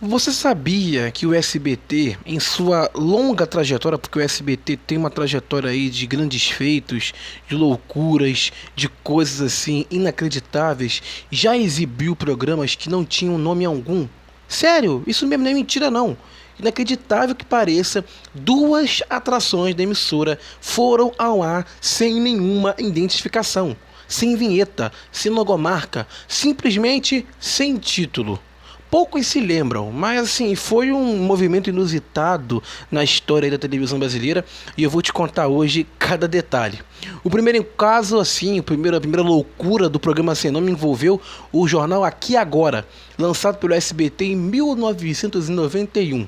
Você sabia que o SBT, em sua longa trajetória, porque o SBT tem uma trajetória aí de grandes feitos, de loucuras, de coisas assim inacreditáveis, já exibiu programas que não tinham nome algum? Sério, isso mesmo não é mentira não. Inacreditável que pareça, duas atrações da emissora foram ao ar sem nenhuma identificação, sem vinheta, sem logomarca, simplesmente sem título. Poucos se lembram, mas assim, foi um movimento inusitado na história da televisão brasileira e eu vou te contar hoje cada detalhe. O primeiro caso, assim, a primeira loucura do programa Sem Nome envolveu o jornal Aqui Agora, lançado pelo SBT em 1991.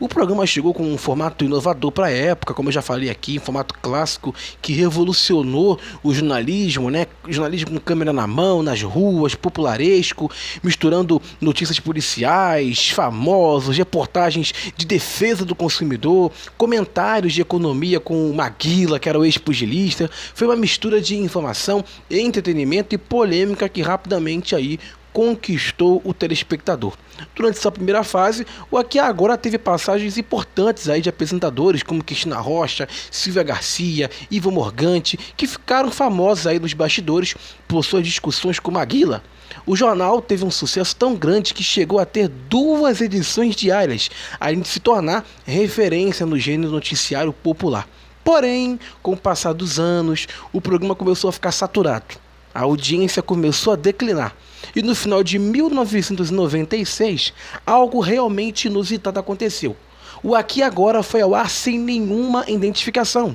O programa chegou com um formato inovador para a época, como eu já falei aqui, um formato clássico que revolucionou o jornalismo, né? Jornalismo com câmera na mão, nas ruas, popularesco, misturando notícias policiais, famosos, reportagens de defesa do consumidor, comentários de economia com o Maguila, que era o ex-pugilista. Foi uma mistura de informação, entretenimento e polêmica que rapidamente aí conquistou o telespectador. Durante sua primeira fase, o Aqui Agora teve passagens importantes aí de apresentadores como Cristina Rocha, Silvia Garcia, Ivo Morgante, que ficaram famosos aí nos bastidores por suas discussões com Maguila. O jornal teve um sucesso tão grande que chegou a ter duas edições diárias, além de se tornar referência no gênero noticiário popular. Porém, com o passar dos anos, o programa começou a ficar saturado. A audiência começou a declinar. E no final de 1996, algo realmente inusitado aconteceu. O Aqui Agora foi ao ar sem nenhuma identificação.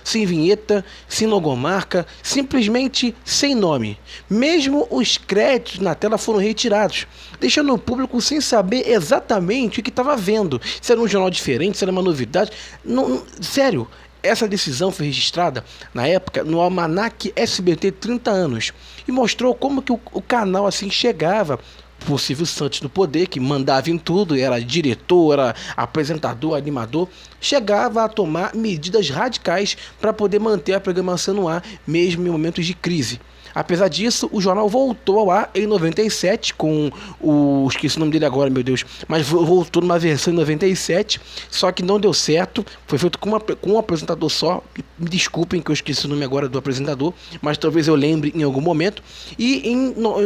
Sem vinheta, sem logomarca, simplesmente sem nome. Mesmo os créditos na tela foram retirados, deixando o público sem saber exatamente o que estava vendo. Se era um jornal diferente, se era uma novidade. Sério. Essa decisão foi registrada, na época, no Almanac SBT 30 anos e mostrou como que o canal assim chegava por Silvio Santos no poder, que mandava em tudo, era diretor, era apresentador, animador, chegava a tomar medidas radicais para poder manter a programação no ar, mesmo em momentos de crise. Apesar disso, o jornal voltou ao ar em 97 com o... esqueci o nome dele agora, meu Deus. Mas voltou numa versão em 97, só que não deu certo. Foi feito com um apresentador só. Me desculpem que eu esqueci o nome agora do apresentador, mas talvez eu lembre em algum momento. E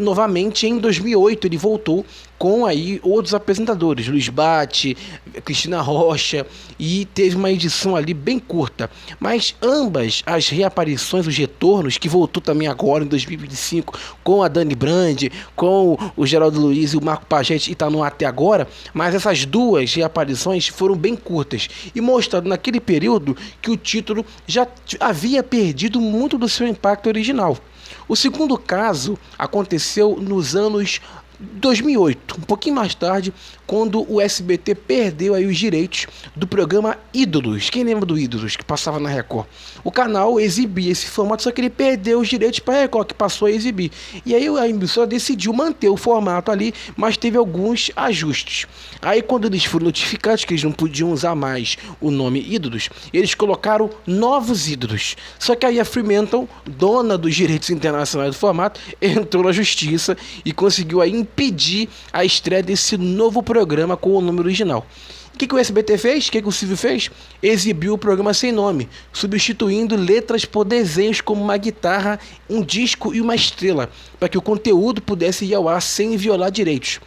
novamente em 2008 ele voltou com aí outros apresentadores, Luiz Bate, Cristina Rocha, e teve uma edição ali bem curta. Mas ambas as reaparições, os retornos, que voltou também agora em 2025 com a Dani Brandi, com o Geraldo Luiz e o Marco Pagete, e está no até agora, mas essas duas reaparições foram bem curtas e mostrando naquele período que o título já havia perdido muito do seu impacto original. O segundo caso aconteceu nos anos 2008, um pouquinho mais tarde, quando o SBT perdeu aí os direitos do programa Ídolos. Quem lembra do Ídolos, que passava na Record? O canal exibia esse formato, só que ele perdeu os direitos para a Record, que passou a exibir. E aí a emissora decidiu manter o formato ali, mas teve alguns ajustes. Aí quando eles foram notificados que eles não podiam usar mais o nome Ídolos, eles colocaram novos ídolos. Só que aí a Fremantle, dona dos direitos internacionais do formato, entrou na justiça e conseguiu aí impedir a estreia desse novo programa com o nome original. O que o SBT fez? O que o Silvio fez? Exibiu o programa sem nome, substituindo letras por desenhos como uma guitarra, um disco e uma estrela, para que o conteúdo pudesse ir ao ar sem violar direitos.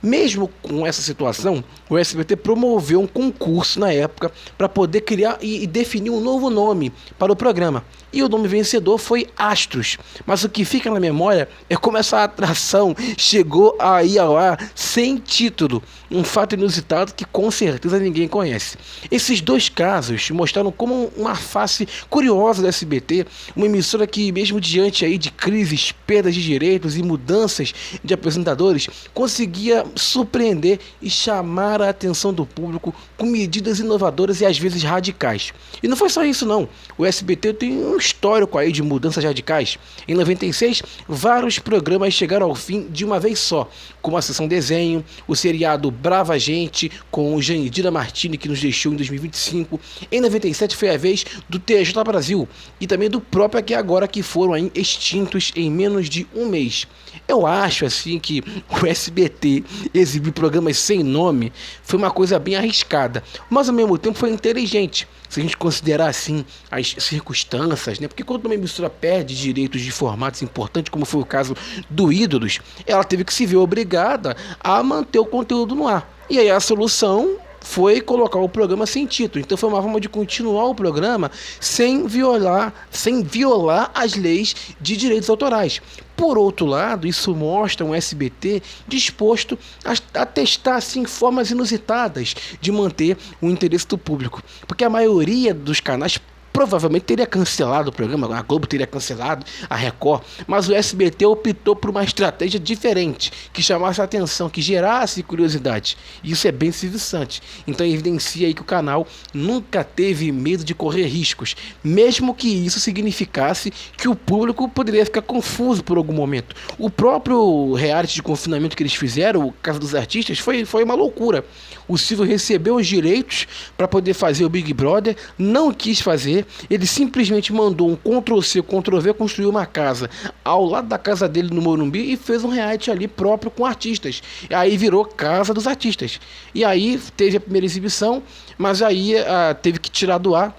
Mesmo com essa situação, o SBT promoveu um concurso na época para poder criar e definir um novo nome para o programa. E o nome vencedor foi Astros. Mas o que fica na memória é como essa atração chegou a ir ao ar sem título. Um fato inusitado que com certeza ninguém conhece. Esses dois casos mostraram como uma face curiosa da SBT, uma emissora que mesmo diante aí de crises, perdas de direitos e mudanças de apresentadores, conseguia surpreender e chamar a atenção do público com medidas inovadoras e às vezes radicais. E não foi só isso não. O SBT tem um histórico aí de mudanças radicais. Em 96, vários programas chegaram ao fim de uma vez só, como a Sessão Desenho, o seriado Brava Gente, com o mãe, Dina Martini, que nos deixou em 2025. Em 97 foi a vez do TJ Brasil e também do próprio Aqui Agora, que foram aí extintos em menos de um mês. Eu acho assim que o SBT exibir programas sem nome foi uma coisa bem arriscada, mas ao mesmo tempo foi inteligente, se a gente considerar assim as circunstâncias, né? Porque quando uma emissora perde direitos de formatos importantes, como foi o caso do Ídolos, ela teve que se ver obrigada a manter o conteúdo no ar. E aí a solução foi colocar o programa sem título. Então foi uma forma de continuar o programa sem violar as leis de direitos autorais. Por outro lado, isso mostra um SBT disposto a testar assim, formas inusitadas de manter o interesse do público. Porque a maioria dos canais provavelmente teria cancelado o programa, a Globo teria cancelado, a Record, mas o SBT optou por uma estratégia diferente, que chamasse a atenção, que gerasse curiosidade. Isso é bem interessante. Então evidencia aí que o canal nunca teve medo de correr riscos, mesmo que isso significasse que o público poderia ficar confuso por algum momento. O próprio reality de confinamento que eles fizeram, o Casa dos Artistas, foi uma loucura. O Silvio recebeu os direitos para poder fazer o Big Brother, não quis fazer, ele simplesmente mandou um Ctrl-C, Ctrl-V, construiu uma casa ao lado da casa dele no Morumbi e fez um reality ali próprio com artistas. E aí virou Casa dos Artistas. E aí teve a primeira exibição, mas aí teve que tirar do ar,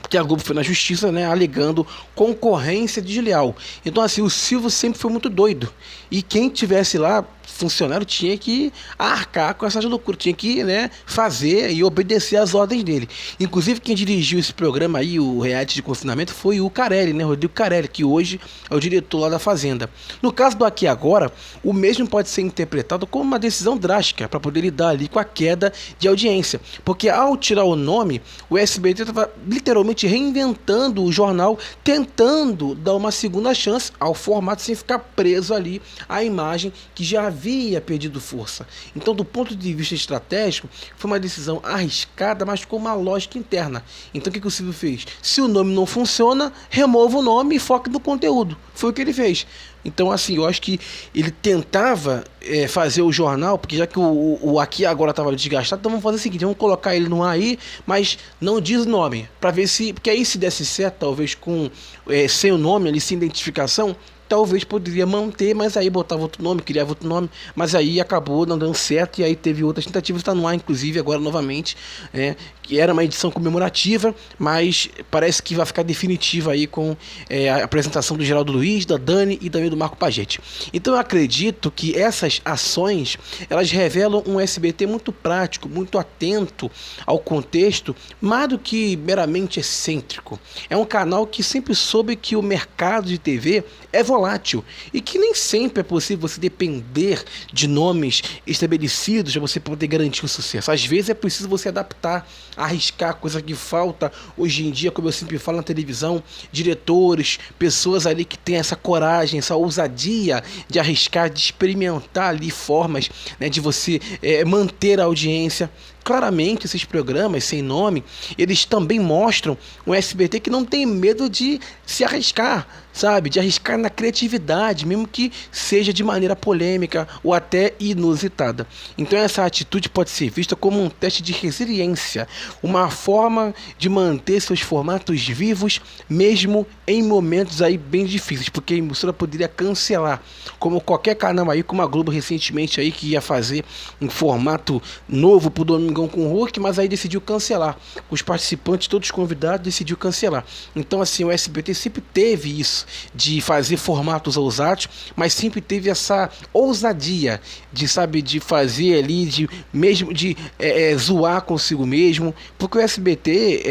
porque a Globo foi na justiça, né, alegando concorrência desleal. Então assim, o Silvio sempre foi muito doido. E quem tivesse lá, funcionário, tinha que arcar com essas loucuras, tinha que, né, fazer e obedecer às ordens dele. Inclusive quem dirigiu esse programa aí, o reality de confinamento, foi o Carelli, né, Rodrigo Carelli, que hoje é o diretor lá da Fazenda. No caso do Aqui Agora, o mesmo pode ser interpretado como uma decisão drástica para poder lidar ali com a queda de audiência, porque ao tirar o nome, o SBT estava literalmente reinventando o jornal, tentando dar uma segunda chance ao formato sem ficar preso ali à imagem que já havia perdido força. Então, do ponto de vista estratégico, foi uma decisão arriscada, mas com uma lógica interna. Então, o que o Silvio fez? Se o nome não funciona, remova o nome e foque no conteúdo. Foi o que ele fez. Então, assim, eu acho que ele tentava fazer o jornal, porque já que o Aqui Agora estava desgastado, então vamos fazer o seguinte, vamos colocar ele no ar aí, mas não diz nome, para ver se, porque aí se desse certo, talvez com sem o nome ali, sem identificação, talvez poderia manter, mas aí botava outro nome, criava outro nome, mas aí acabou não dando certo, e aí teve outras tentativas, está no ar, inclusive, agora novamente, que era uma edição comemorativa, mas parece que vai ficar definitiva aí com a apresentação do Geraldo Luiz, da Dani e também do Marco Pagetti. Então eu acredito que essas ações, elas revelam um SBT muito prático, muito atento ao contexto, mais do que meramente excêntrico. É um canal que sempre soube que o mercado de TV é volátil e que nem sempre é possível você depender de nomes estabelecidos para você poder garantir o sucesso. Às vezes é preciso você adaptar, arriscar, coisa que falta hoje em dia, como eu sempre falo na televisão, diretores, pessoas ali que têm essa coragem, essa ousadia de arriscar, de experimentar ali formas, né, de você manter a audiência. Claramente esses programas sem nome, eles também mostram um SBT que não tem medo de se arriscar, sabe? De arriscar na criatividade, mesmo que seja de maneira polêmica ou até inusitada. Então essa atitude pode ser vista como um teste de resiliência, uma forma de manter seus formatos vivos, mesmo em momentos aí bem difíceis, porque a emissora poderia cancelar, como qualquer canal aí, como a Globo recentemente aí, que ia fazer um formato novo pro Domingão com o Hulk, mas aí decidiu cancelar. Os participantes, todos convidados, decidiu cancelar. Então assim, o SBT sempre teve isso, de fazer formatos ousados, mas sempre teve essa ousadia de, sabe, de fazer ali, de mesmo de zoar consigo mesmo, porque o SBT,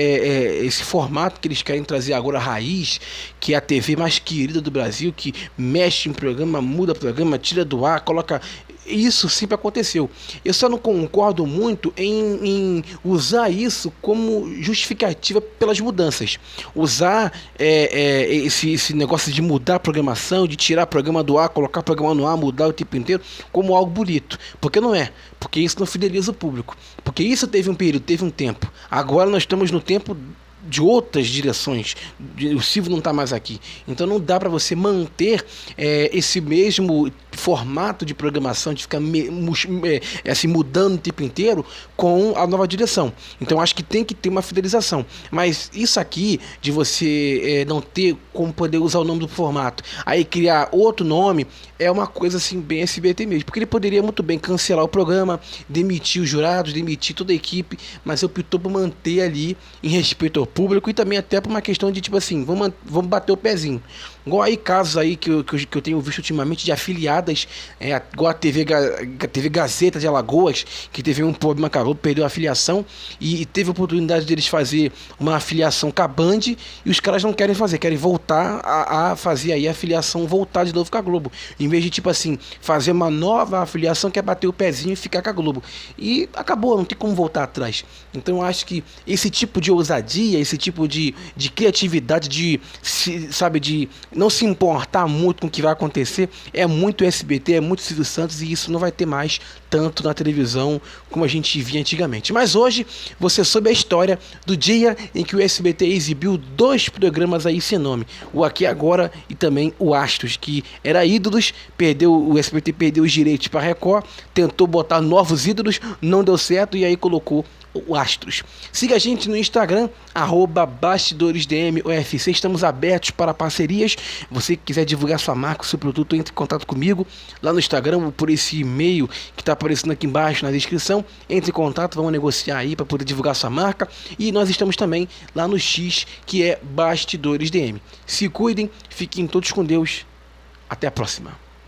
esse formato que eles querem trazer agora, a raiz, que é a TV mais querida do Brasil, que mexe em programa, muda programa, tira do ar, coloca... Isso sempre aconteceu. Eu só não concordo muito em usar isso como justificativa pelas mudanças. Usar esse negócio de mudar a programação, de tirar programa do ar, colocar programa no ar, mudar o tempo inteiro, como algo bonito. Porque não é. Porque isso não fideliza o público. Porque isso teve um período, teve um tempo. Agora nós estamos no tempo de outras direções. O Silvio não está mais aqui. Então não dá para você manter esse mesmo formato de programação, de ficar assim, mudando o tempo inteiro com a nova direção. Então acho que tem que ter uma fidelização. Mas isso aqui, de você não ter como poder usar o nome do formato, aí criar outro nome, é uma coisa assim bem SBT mesmo. Porque ele poderia muito bem cancelar o programa, demitir os jurados, demitir toda a equipe, mas optou por manter ali em respeito ao público e também até por uma questão de tipo assim, vamos bater o pezinho. Igual aí casos aí que eu tenho visto ultimamente de afiliadas, igual a TV Gazeta de Alagoas, que teve um problema com a Globo, perdeu a afiliação e teve a oportunidade deles fazer uma afiliação com a Band e os caras não querem fazer, querem voltar a fazer aí a afiliação, voltar de novo com a Globo. Em vez de tipo assim, fazer uma nova afiliação, quer bater o pezinho e ficar com a Globo. E acabou, não tem como voltar atrás. Então eu acho que esse tipo de ousadia, esse tipo de criatividade, sabe, de não se importar muito com o que vai acontecer, é muito SBT, é muito Silvio Santos e isso não vai ter mais tanto na televisão como a gente via antigamente. Mas hoje você soube a história do dia em que o SBT exibiu 2 programas aí sem nome, o Aqui Agora e também o Astros, que era ídolos, o SBT perdeu os direitos para a Record, tentou botar novos ídolos, não deu certo e aí colocou o Astros. Siga a gente no Instagram, @BastidoresDMUFC. Estamos abertos para parcerias. Você que quiser divulgar sua marca, seu produto, entre em contato comigo lá no Instagram ou por esse e-mail que está aparecendo aqui embaixo na descrição. Entre em contato, vamos negociar aí para poder divulgar sua marca. E nós estamos também lá no X, que é BastidoresDM. Se cuidem, fiquem todos com Deus. Até a próxima.